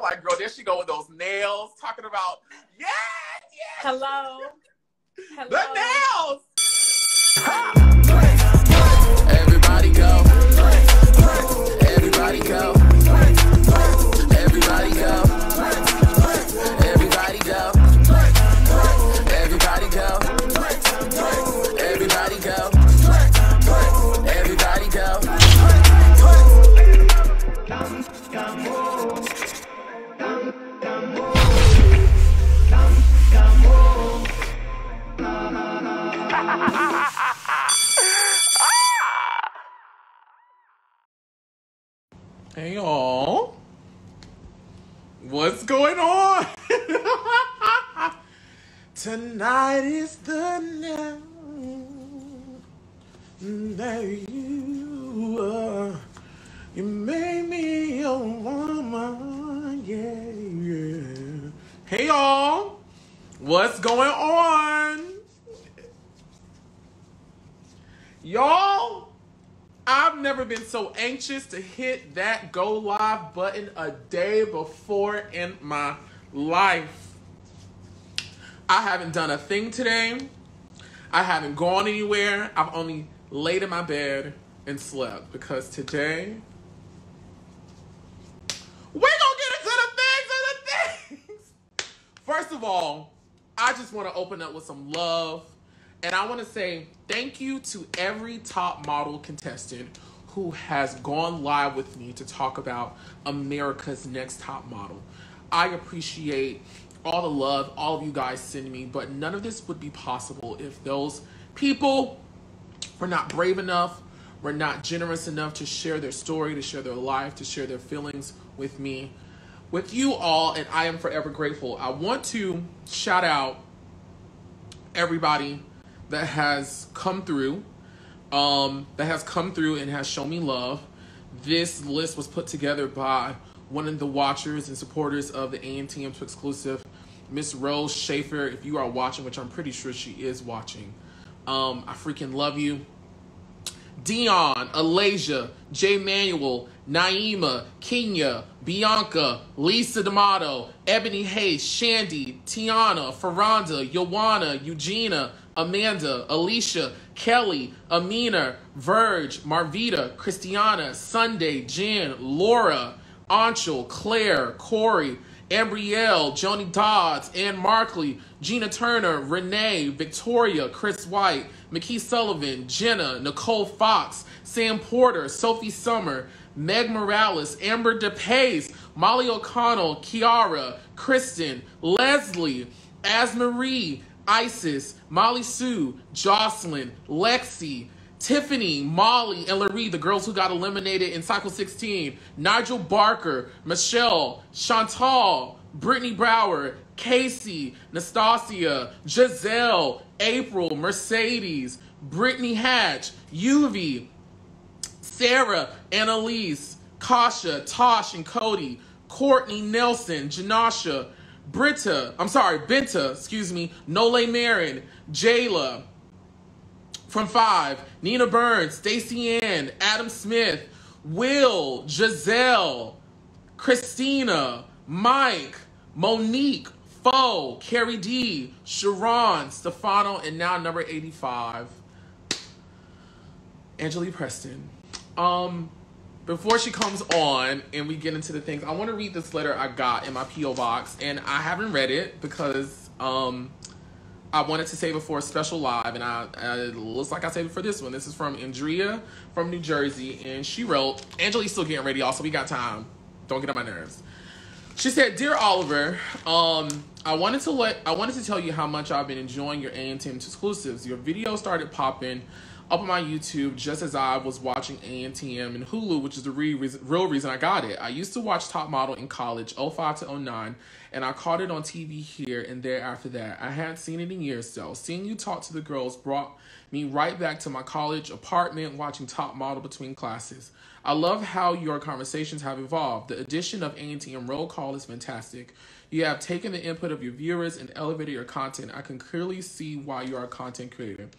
like, girl, there she go with those nails, talking about, yes. Hello. The nails. Everybody go. Everybody go. Everybody go. Everybody go. Everybody go. Everybody go. Everybody go. Hey y'all, what's going on? Tonight is the night that you made me your woman, yeah. Hey y'all, what's going on? Y'all, I've never been so anxious to hit that go live button a day before in my life. I haven't done a thing today. I haven't gone anywhere. I've only laid in my bed and slept because today we're gonna get into the things. First of all, I just want to open up with some love. And I want to say thank you to every top model contestant who has gone live with me to talk about America's Next Top Model. I appreciate all the love all of you guys send me, but none of this would be possible if those people were not brave enough, were not generous enough to share their story, to share their life, to share their feelings with me, with you all, and I am forever grateful. I want to shout out everybody that has come through, and has shown me love. This list was put together by one of the watchers and supporters of the A&TM exclusive, Miss Rose Schaefer. If you are watching, which I'm pretty sure she is watching, I freaking love you. Dion, Alasia, J. Manuel, Naima, Kenya, Bianca, Lisa D'Amato, Ebony Hayes, Shandy, Tiana, Ferranda, Joanna, Eugenia, Amanda, Alicia, Kelly, Amina, Verge, Marvita, Christiana, Sunday, Jen, Laura, Anchel, Claire, Corey, Ambrielle, Joni Dodds, Ann Markley, Gina Turner, Renee, Victoria, Chris White, McKee Sullivan, Jenna, Nicole Fox, Sam Porter, Sophie Summer, Meg Morales, Amber DePace, Molly O'Connell, Kiara, Kristen, Leslie, Asmarie, Isis, Molly Sue, Jocelyn, Lexi, Tiffany, Molly, and Laree, the girls who got eliminated in Cycle 16, Nigel Barker, Michelle, Chantal, Brittany Brower, Casey, Nastasia, Giselle, April, Mercedes, Brittany Hatch, Yuvi, Sarah, Annalise, Kasha, Tosh, and Cody, Courtney Nelson, Janasha, Benta, Nole Marin, Jayla, from 5, Nina Burns, Stacey Ann, Adam Smith, Will, Giselle, Christina, Mike, Monique, Fo, Carrie D, Sharon, Stefano, and now number 85, Angelea Preston. Before she comes on and we get into the things, I want to read this letter I got in my P.O. box, and I haven't read it because I wanted to save it for a special live, and it looks like I saved it for this one. This is from Andrea from New Jersey, and she wrote, Angela's still getting ready, also, we got time. Don't get on my nerves. She said, Dear Oliver, I wanted to tell you how much I've been enjoying your A&TM exclusives. Your video started popping up on my YouTube just as I was watching A&TM and Hulu, which is the real reason I got it. I used to watch Top Model in college, 05 to 09, and I caught it on TV here and there after that. I hadn't seen it in years, though. Seeing you talk to the girls brought me right back to my college apartment watching Top Model between classes. I love how your conversations have evolved. The addition of A&TM Roll Call is fantastic. You have taken the input of your viewers and elevated your content. I can clearly see why you are a content creator.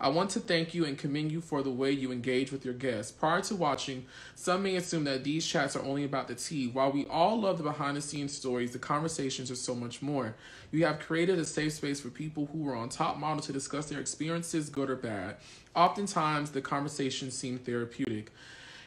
I want to thank you and commend you for the way you engage with your guests. Prior to watching, some may assume that these chats are only about the tea. While we all love the behind-the-scenes stories, the conversations are so much more. You have created a safe space for people who are on Top Model to discuss their experiences, good or bad. Oftentimes, the conversations seem therapeutic.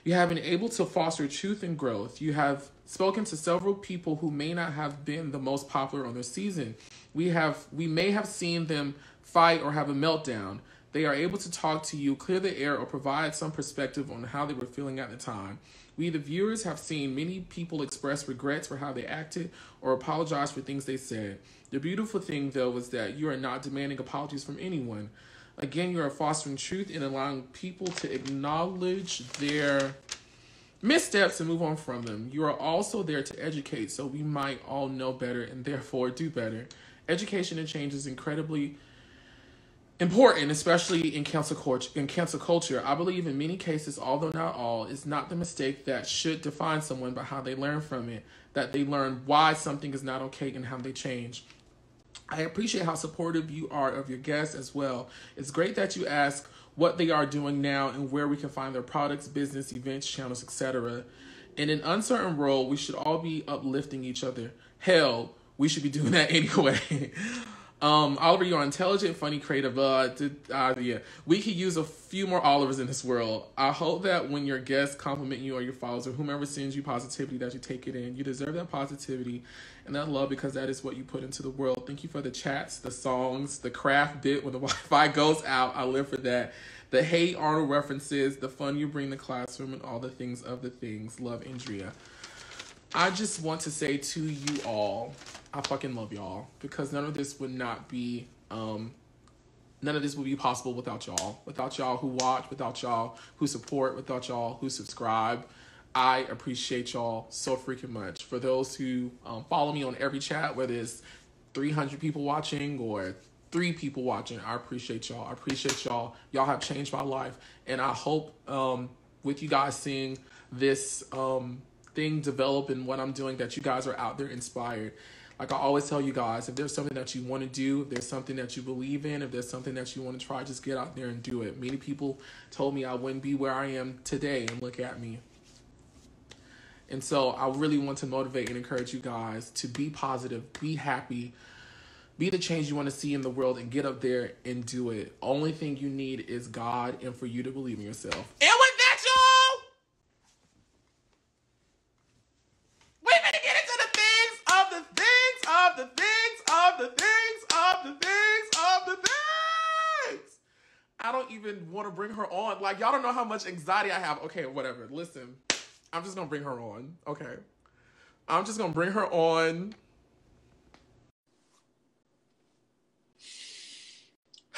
You have been able to foster truth and growth. You have spoken to several people who may not have been the most popular on their season. We may have seen them fight or have a meltdown. They are able to talk to you, clear the air, or provide some perspective on how they were feeling at the time. We, the viewers, have seen many people express regrets for how they acted or apologize for things they said. The beautiful thing, though, is that you are not demanding apologies from anyone. Again, you are fostering truth and allowing people to acknowledge their missteps and move on from them. You are also there to educate, so we might all know better and therefore do better. Education and change is incredibly important, especially in cancel culture. I believe in many cases, although not all, it's not the mistake that should define someone, but how they learn from it, that they learn why something is not okay and how they change. I appreciate how supportive you are of your guests as well. It's great that you ask what they are doing now and where we can find their products, business, events, channels, etc. In an uncertain world, we should all be uplifting each other. Hell, we should be doing that anyway. Oliver, you're intelligent, funny, creative. Yeah. We could use a few more Olivers in this world. I hope that when your guests compliment you or your followers or whomever sends you positivity, that you take it in. You deserve that positivity and that love because that is what you put into the world. Thank you for the chats, the songs, the craft bit when the Wi-Fi goes out. I live for that. The Hey Arnold references, the fun you bring to the classroom, and all the things of the things. Love, Andrea. I just want to say to you all, I fucking love y'all because none of this would be possible without y'all. Without y'all who watch, without y'all who support, without y'all who subscribe. I appreciate y'all so freaking much. For those who follow me on every chat, whether it's 300 people watching or 3 people watching, I appreciate y'all. I appreciate y'all. Y'all have changed my life. And I hope with you guys seeing this thing develop in what I'm doing, that you guys are out there inspired. Like I always tell you guys, if there's something that you want to do, if there's something that you believe in, if there's something that you want to try, just get out there and do it. Many people told me I wouldn't be where I am today, and look at me. And so I really want to motivate and encourage you guys to be positive, be happy, be the change you want to see in the world, and get up there and do it. Only thing you need is God and for you to believe in yourself. And with that, y'all, we're going to get into the things of the things of the things of the things of the things of the things. I don't even want to bring her on. Like, y'all don't know how much anxiety I have. Okay, whatever. Listen, I'm just going to bring her on. Okay. I'm just going to bring her on.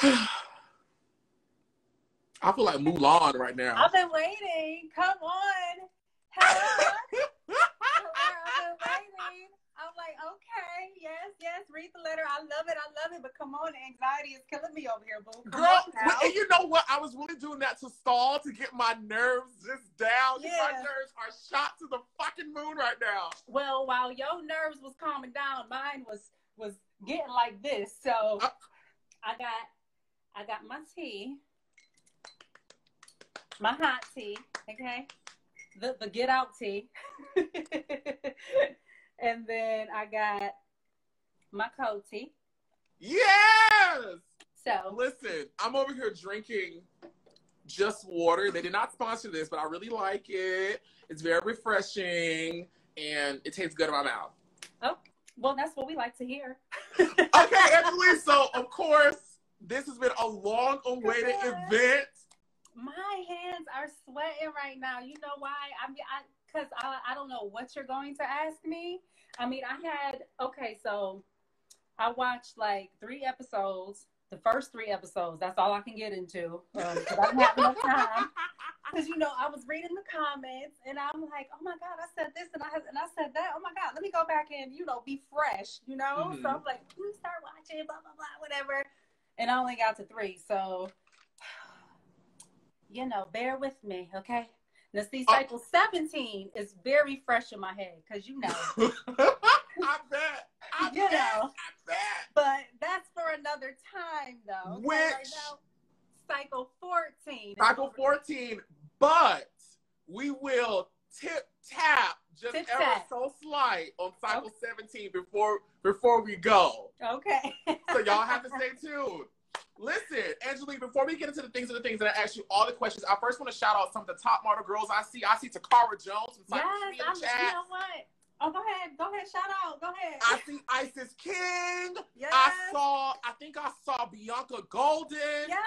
I feel like Mulan right now. I've been waiting. Come on. Hello. I've been waiting. I'm like, okay, yes, read the letter. I love it. But come on, anxiety is killing me over here, boo. Girl, and you know what? I was really doing that to stall, to get my nerves just down. Yeah. My nerves are shot to the fucking moon right now. Well, while your nerves was calming down, mine was getting like this. So I got my tea, my hot tea, okay? The get out tea. And then I got my cold tea. Yes! So listen, I'm over here drinking just water. They did not sponsor this, but I really like it. It's very refreshing and it tastes good in my mouth. Oh, well, that's what we like to hear. Okay, Angelea, so of course, this has been a long-awaited event. My hands are sweating right now. You know why? Because I don't know what you're going to ask me. I mean, so I watched like 3 episodes, the first 3 episodes. That's all I can get into because I don't have enough time. Because, you know, I was reading the comments and I'm like, oh my God, I said this and I said that. Oh my God, let me go back and, you know, be fresh, you know? Mm-hmm. So I'm like, start watching, blah, blah, blah, whatever. And I only got to 3. So, you know, bear with me, okay? Now, see, cycle 17 is very fresh in my head because, you know. I bet. I bet. But that's for another time, though. Which? So right now, cycle on cycle 17 before we go. Okay. So y'all have to stay tuned. Listen, Angelea, before we get into the things that I asked you all the questions, I first want to shout out some of the top model girls I see. I see Takara Jones from Cycle 3 in the chat. You know what? Oh, go ahead, shout out, go ahead. I see Isis King. Yes. I think I saw Bianca Golden. Yes.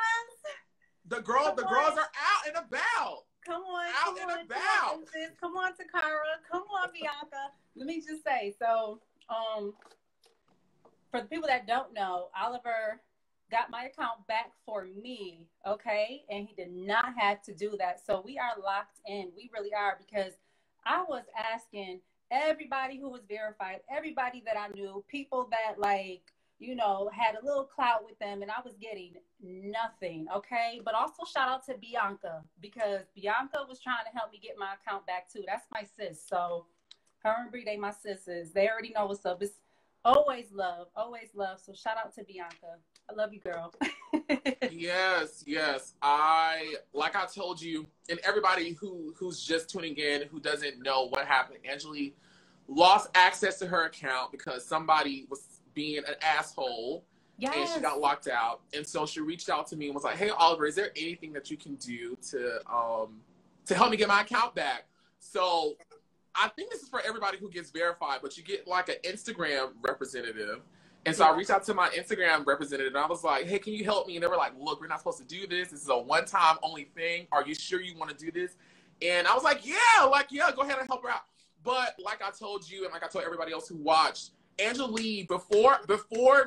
The girls are out and about. Come on, about. Come on, Takara. Come on, Bianca. Let me just say, so, for the people that don't know, Oliver got my account back for me, okay? And he did not have to do that. So we are locked in. We really are, because I was asking everybody who was verified, everybody that I knew, people that, like, you know, had a little clout with them, and I was getting nothing, okay? But also shout out to Bianca, because Bianca was trying to help me get my account back too. That's my sis. So her and Bree, they my sisters. They already know what's up. It's always love, always love. So shout out to Bianca. I love you, girl. Yes. Like I told you, and everybody who's just tuning in, who doesn't know what happened, Angelea lost access to her account because somebody was being an asshole. Yes. And she got locked out. And so she reached out to me and was like, hey, Oliver, is there anything that you can do to help me get my account back? So I think this is for everybody who gets verified, but you get like an Instagram representative. And so I reached out to my Instagram representative, and I was like, hey, can you help me? And they were like, look, we're not supposed to do this. This is a one-time only thing. Are you sure you want to do this? And I was like, yeah, go ahead and help her out. But like I told you, and like I told everybody else who watched, Angelea, before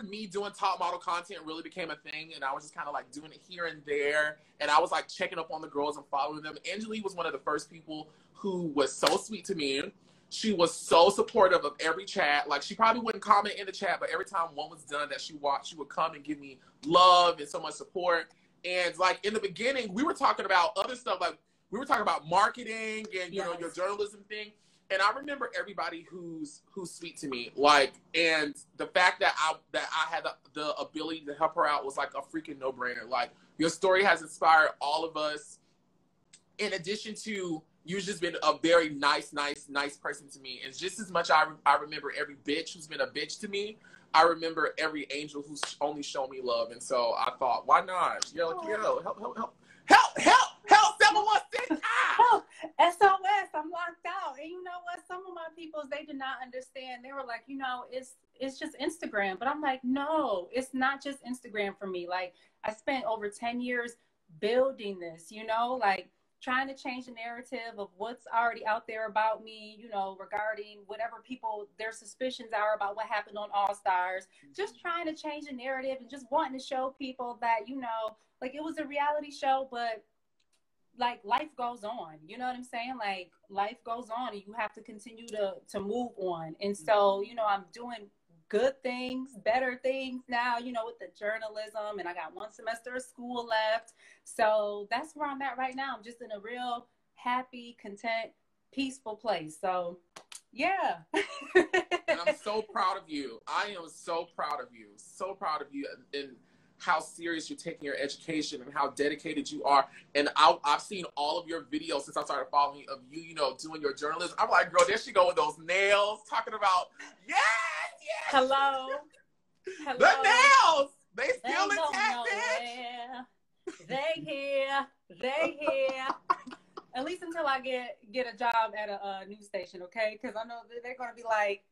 me doing top model content really became a thing, and I was just kind of like doing it here and there, and I was like checking up on the girls and following them, Angelea was one of the first people who was so sweet to me. She was so supportive of every chat. Like, she probably wouldn't comment in the chat, but every time one was done that she watched, she would come and give me love and so much support. And like in the beginning, we were talking about other stuff. Like, we were talking about marketing and, you know, your journalism thing. And I remember everybody who's sweet to me. Like, and the fact that I had the ability to help her out was like a freaking no-brainer. Like, your story has inspired all of us. In addition to, you've just been a very nice person to me. And just as much I remember every bitch who's been a bitch to me, I remember every angel who's only shown me love. And so I thought, why not? Yo, help, 716. Help, SOS, I'm locked out. And you know what? Some of my peoples, they did not understand. They were like, you know, it's just Instagram. But I'm like, no, it's not just Instagram for me. Like, I spent over 10 years building this, you know, like, trying to change the narrative of what's already out there about me, you know, regarding whatever people, their suspicions are about what happened on All Stars. Just trying to change the narrative and just wanting to show people that, you know, like, it was a reality show, but like, life goes on. You know what I'm saying? Like, life goes on and you have to continue to move on. And so, you know, I'm doing good things, better things now, you know, with the journalism, and I got 1 semester of school left. So that's where I'm at right now. I'm just in a real happy, content, peaceful place. So yeah. And I'm so proud of you. I am so proud of you. So proud of you, and how serious you're taking your education and how dedicated you are. And I've seen all of your videos since I started following you, of you, you know, doing your journalism. I'm like, girl, there she go with those nails, talking about, yes. Hello. The nails, they still intact. They here. At least until I get a job at a news station, okay? Because I know they're gonna be like,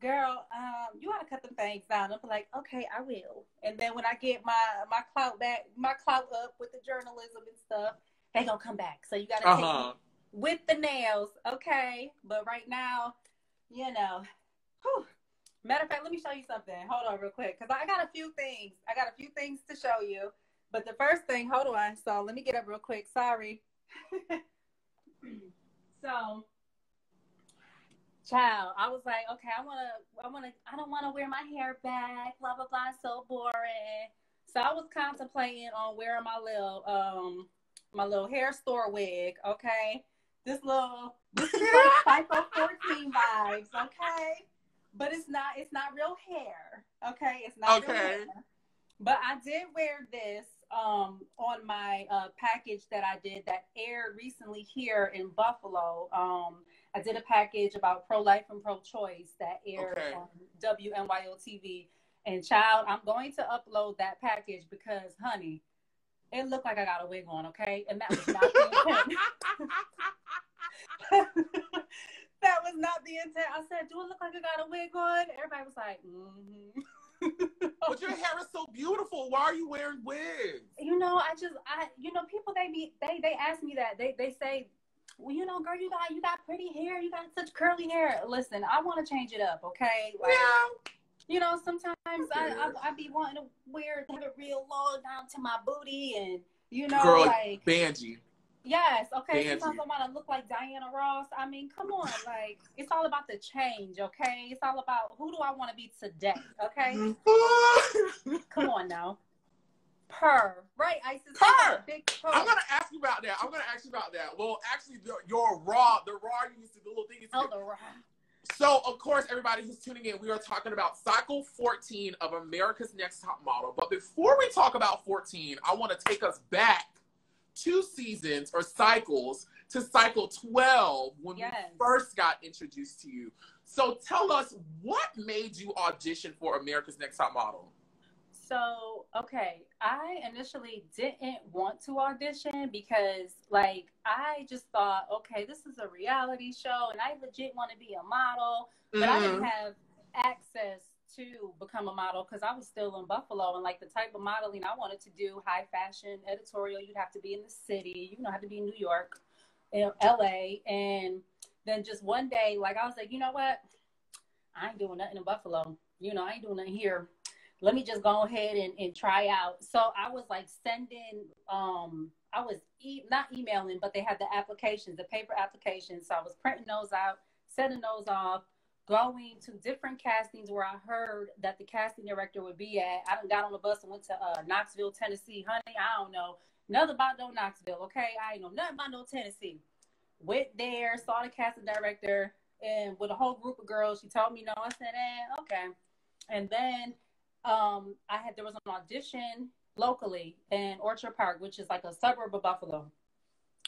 girl, you gotta cut them things down. I'm like, okay, I will. And then when I get my clout back, my clout up with the journalism and stuff, they gonna come back. So you gotta take me with the nails, okay? But right now, you know, whew. Matter of fact, let me show you something. Hold on real quick, because I got a few things. I got a few things to show you. But the first thing, hold on. So let me get up real quick. Sorry. So, child, I was like, okay, I don't want to wear my hair back, blah, blah, blah, so boring. So I was contemplating on wearing my little hair store wig, okay? This little Psycho 14 vibes, okay? But it's not real hair, okay? It's not real hair. But I did wear this on my package that I did that aired recently here in Buffalo. I did a package about pro-life and pro-choice that aired Okay. on WNYO TV. And child, I'm going to upload that package because, honey, it looked like I got a wig on, okay? And that was not the intent. That was not the intent. I said, do it look like I got a wig on? Everybody was like, mm-hmm. But your hair is so beautiful. Why are you wearing wigs? You know, people, they ask me that. They say, well, you know, girl, you got pretty hair. You got such curly hair. Listen, I want to change it up, okay? Like, yeah. You know, sometimes I be wanting to have it real low down to my booty and, you know, girl, like. Banji. Yes, okay. Banji. Sometimes I want to look like Diana Ross. I mean, come on. Like, it's all about the change, okay? It's all about who do I want to be today, okay? Come on now. Purr. Right, Isis? Purr! Big purr. I'm going to ask you about that. Well, actually, the raw you used to, the little thing you used to do. The raw. So, of course, everybody who's tuning in, we are talking about Cycle 14 of America's Next Top Model. But before we talk about 14, I want to take us back 2 seasons or cycles to Cycle 12 when we first got introduced to you. So tell us, what made you audition for America's Next Top Model? So, okay, I initially didn't want to audition because, like, I just thought, okay, this is a reality show and I legit want to be a model, but I didn't have access to become a model because I was still in Buffalo, and like the type of modeling I wanted to do, high fashion, editorial, you'd have to be in the city, you know, have to be in New York, in LA, and then just one day, like, I was like, you know what, I ain't doing nothing in Buffalo, you know, I ain't doing nothing here. Let me just go ahead and try out. So I was like sending, I was not emailing, but they had the applications, the paper applications. So I was printing those out, sending those off, going to different castings where I heard that the casting director would be at. I got on the bus and went to Knoxville, Tennessee. Honey, I don't know nothing about no Knoxville, okay? I ain't know nothing about no Tennessee. Went there, saw the casting director, and with a whole group of girls, she told me no. I said, okay. And then there was an audition locally in Orchard Park, which is like a suburb of Buffalo.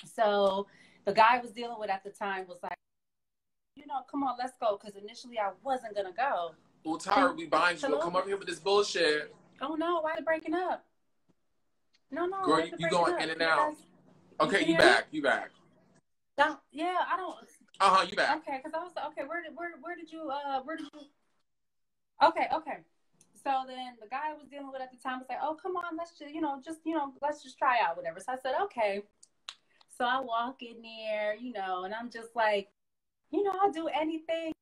So the guy I was dealing with at the time was like, you know, come on, let's go. Because initially I wasn't going to go. Well, Tyra, we bind you. Come over here with this bullshit. Oh, no. Why are they breaking up? No. Girl, you going in and out. Okay, you back. You back. Yeah, I don't. You back. Okay, because I was, okay, where did you, okay. So then the guy I was dealing with at the time was like, oh, come on, let's just try out, whatever. So I said, okay. So I walk in there, you know, and I'm just like, you know, I'll do anything,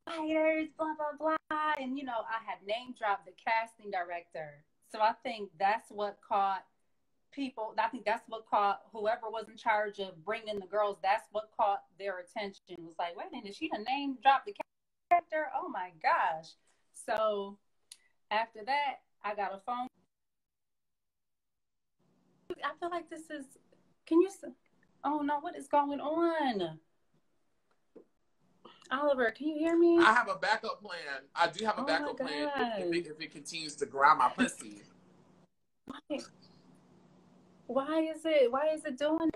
fighters, blah, blah, blah. And, you know, I had name dropped the casting director. So I think that's what caught people. I think that's what caught whoever was in charge of bringing the girls. That's what caught their attention. It was like, wait a minute, she the name dropped the character? Oh, my gosh. So after that, I got a phone. I feel like this is, oh no, what is going on? Oliver, can you hear me? I have a backup plan. I do have a backup plan if it continues to grind my pussy. Why is it doing?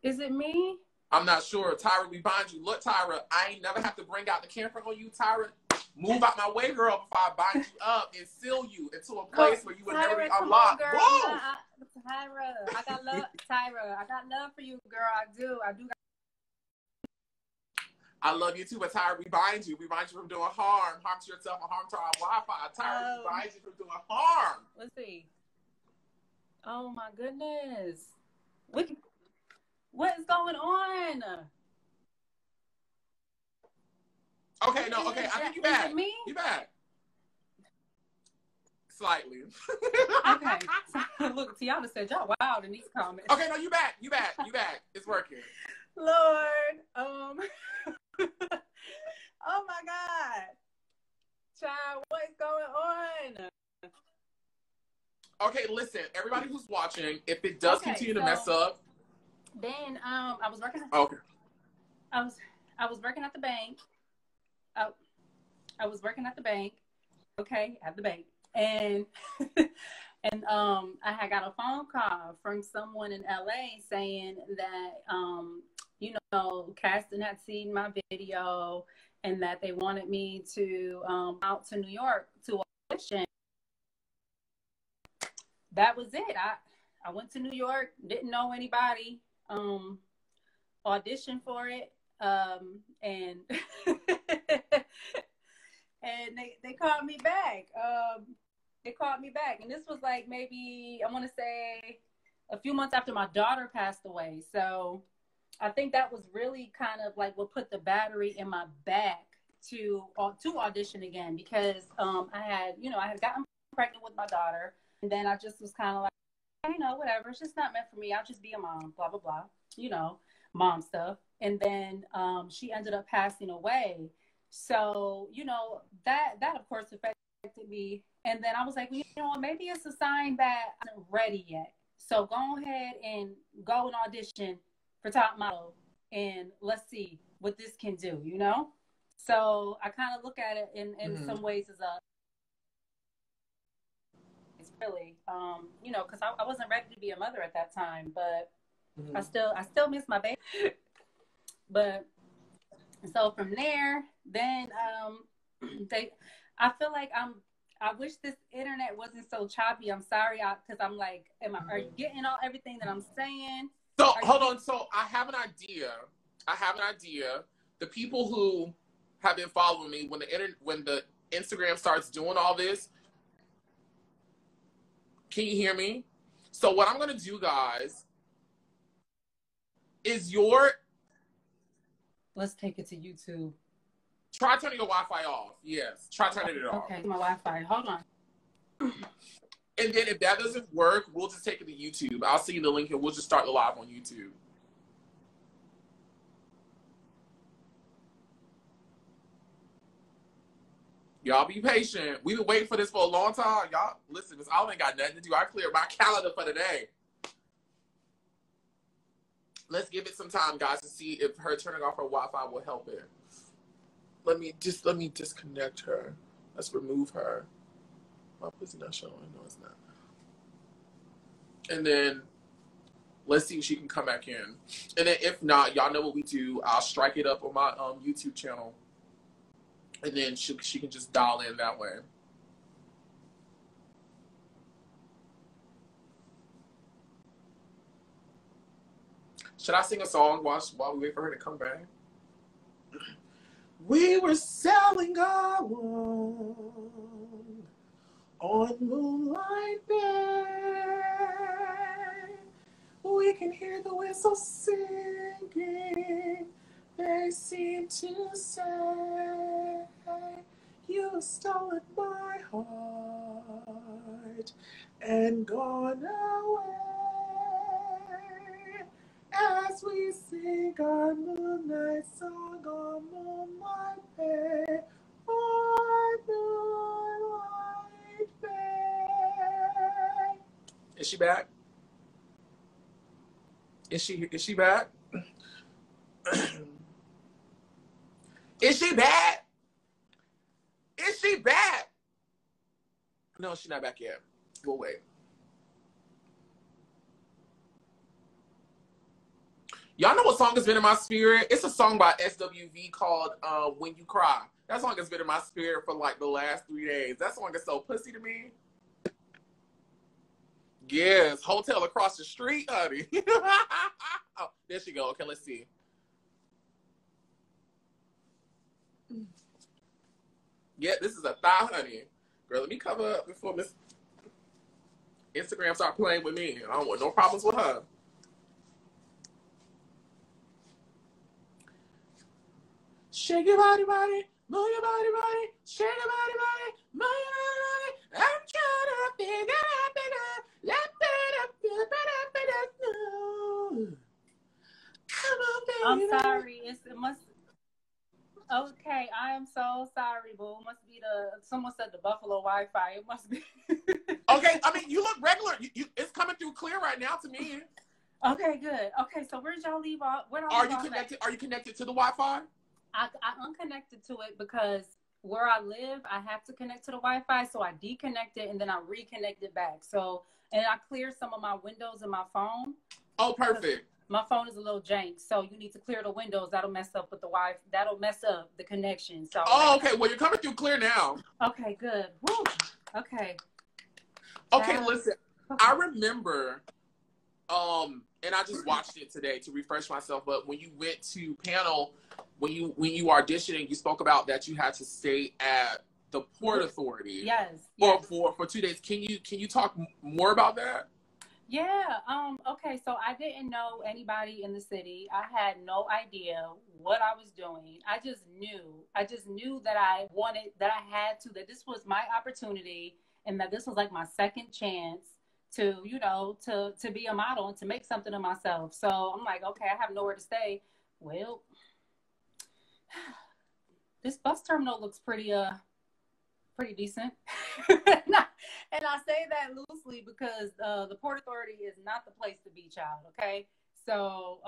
Is it me? I'm not sure. Tyra, we bind you. Look, Tyra, I ain't never have to bring out the camera on you, Tyra. Move out my way, girl, before I bind you up and seal you into a place where you would never be unlocked. Tyra, I got love. Tyra, I got love for you, girl. I do. I love you too, but Tyra, we bind you. We bind you from doing harm to yourself and harm to our Wi-Fi. Tyra, we bind you from doing harm. Let's see. Oh my goodness. What is going on? Okay, I think you back. Me? You back. Slightly. Okay. So, look, Tiana said y'all wild in these comments. Okay, no, you back. It's working. Lord. Oh my God. Child, what's going on? Okay, listen, everybody who's watching, if it does continue to mess up. Then I was working I was working at the bank. I was working at the bank. Okay, at the bank. And I had got a phone call from someone in LA saying that you know, casting had seen my video and that they wanted me to out to New York to audition. That was it. I went to New York, didn't know anybody, auditioned for it, and and they called me back. They called me back, and this was like maybe, I want to say, a few months after my daughter passed away. So I think that was really kind of like what put the battery in my back to audition again, because I had gotten pregnant with my daughter, and then I just was kind of like, you know, whatever, it's just not meant for me. I'll just be a mom, blah blah blah, you know, mom stuff. And then she ended up passing away. So, you know, that of course affected me. And then I was like, well, you know what, maybe it's a sign that I'm not ready yet. So go ahead and go and audition for Top Model, and let's see what this can do, you know? So I kind of look at it in some ways as it's really, you know, because I wasn't ready to be a mother at that time, but I still miss my baby. But so from there, then I feel like I wish this internet wasn't so choppy. I'm sorry, because I'm like, are you getting everything that I'm saying? So hold on. So I have an idea. The people who have been following me, when the Instagram starts doing all this, can you hear me? So what I'm gonna do, guys, is let's take it to YouTube. Try turning your Wi-Fi off. Yes, try turning it off. Okay, my Wi-Fi. Hold on. And then if that doesn't work, we'll just take it to YouTube. I'll send you the link and we'll just start the live on YouTube. Y'all be patient. We've been waiting for this for a long time. Y'all, listen, Miss Oliver ain't got nothing to do. I cleared my calendar for today. Let's give it some time, guys, to see if her turning off her Wi-Fi will help it. Let me disconnect her. Let's remove her. My pussy not showing. No, it's not. And then let's see if she can come back in. And then if not, y'all know what we do. I'll strike it up on my YouTube channel. And then she can just dial in that way. Should I sing a song while we wait for her to come back? We were sailing along on Moonlight Bay. We can hear the whistle singing. They seem to say, you have stolen my heart and gone away. As we sing our moonlight song on Moonlight Bay, on Moonlight Bay. Is she back? Is she back? Is she back? Is she back? No, she's not back yet. We'll wait. Y'all know what song has been in my spirit? It's a song by SWV called When You Cry. That song has been in my spirit for like the last 3 days. That song is so pussy to me. Yes, hotel across the street, honey. Oh, there she go. Okay, let's see. Yeah, this is a thigh, honey. Girl, let me cover up before Miss Instagram start playing with me. I don't want no problems with her. Shake your body, body, move your body, body, shake your body, body, move your body, body. I'm trying to figure out Come on, baby. I'm sorry. It must. Okay, I am so sorry, boo. It must be someone said the Buffalo Wi-Fi. It must be. Okay, I mean, you look regular. It's coming through clear right now to me. Okay, good. Okay, so where did y'all leave off? Are you connected? Are you connected to the Wi-Fi? I unconnected to it because where I live, I have to connect to the Wi-Fi. So I deconnected and then I reconnected back. So, and I cleared some of my windows in my phone. Oh, perfect. my phone is a little jank, so you need to clear the windows. That'll mess up with the Wi-Fi. That'll mess up the connection. So. Oh, okay. Well, you're coming through clear now. Okay, good. Woo. Okay. Okay, listen. I remember, and I just watched it today to refresh myself. But when you went to panel, when you auditioning, you spoke about that you had to stay at the Port Authority. Yes. For 2 days. Can you talk more about that? Yeah. Okay. So I didn't know anybody in the city. I had no idea what I was doing. I just knew that I had to, that this was my opportunity and that this was like my second chance to, to be a model and to make something of myself. So I'm like, okay, I have nowhere to stay. Well, this bus terminal looks pretty decent. And I say that loosely because the Port Authority is not the place to be, child. Okay, so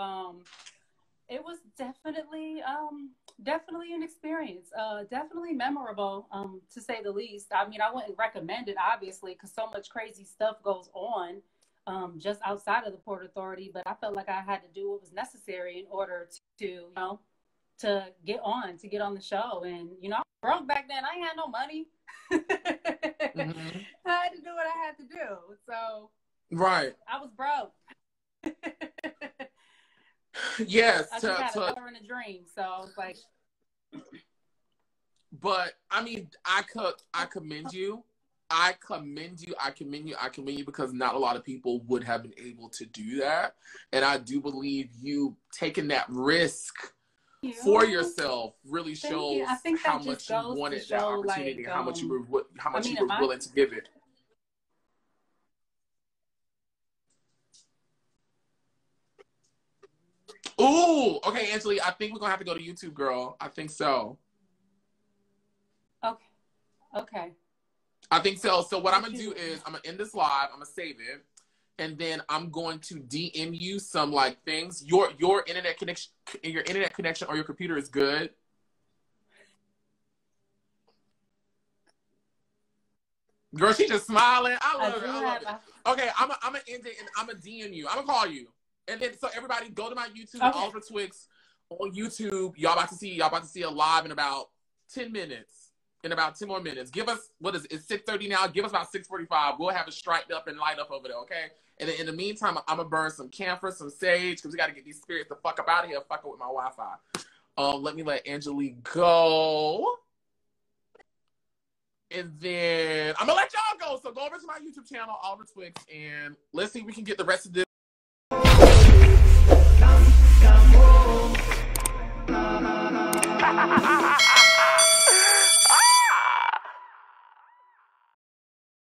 it was definitely an experience, definitely memorable, to say the least. I mean, I wouldn't recommend it, obviously, because so much crazy stuff goes on just outside of the Port Authority. But I felt like I had to do what was necessary in order to get on the show. And I was broke back then. I ain't had no money. Mm-hmm. I had to do what I had to do. So right, I was broke. Yes, I just had a dollar in a dream. So I was like, but I mean, I commend you. I commend you because not a lot of people would have been able to do that. And I do believe you taking that risk for yourself really shows how much you wanted that opportunity, how much you were willing to give it. Ooh, okay, Angelea, I think we're gonna have to go to YouTube, girl. I think so. Okay. I think so. So what I'm gonna do is I'm gonna end this live. I'm gonna save it, and then I'm going to DM you some like things. Your internet connection or your computer is good. Girl, she just smiling. I love it. Okay, I'm gonna end it and I'm gonna DM you. I'm gonna call you, and then so everybody go to my YouTube, Oliver Twixt on YouTube. Y'all about to see a live in about 10 minutes. In about 10 more minutes. Give us, what is it? It's 6:30 now. Give us about 6:45. We'll have it striped up and light up over there, okay? And then in the meantime, I'm going to burn some camphor, some sage, because we got to get these spirits the fuck up out of here, fuck up with my Wi-Fi. Let me let Angelea go. And then I'm going to let y'all go. So go over to my YouTube channel, Oliver Twixt, and let's see if we can get the rest of this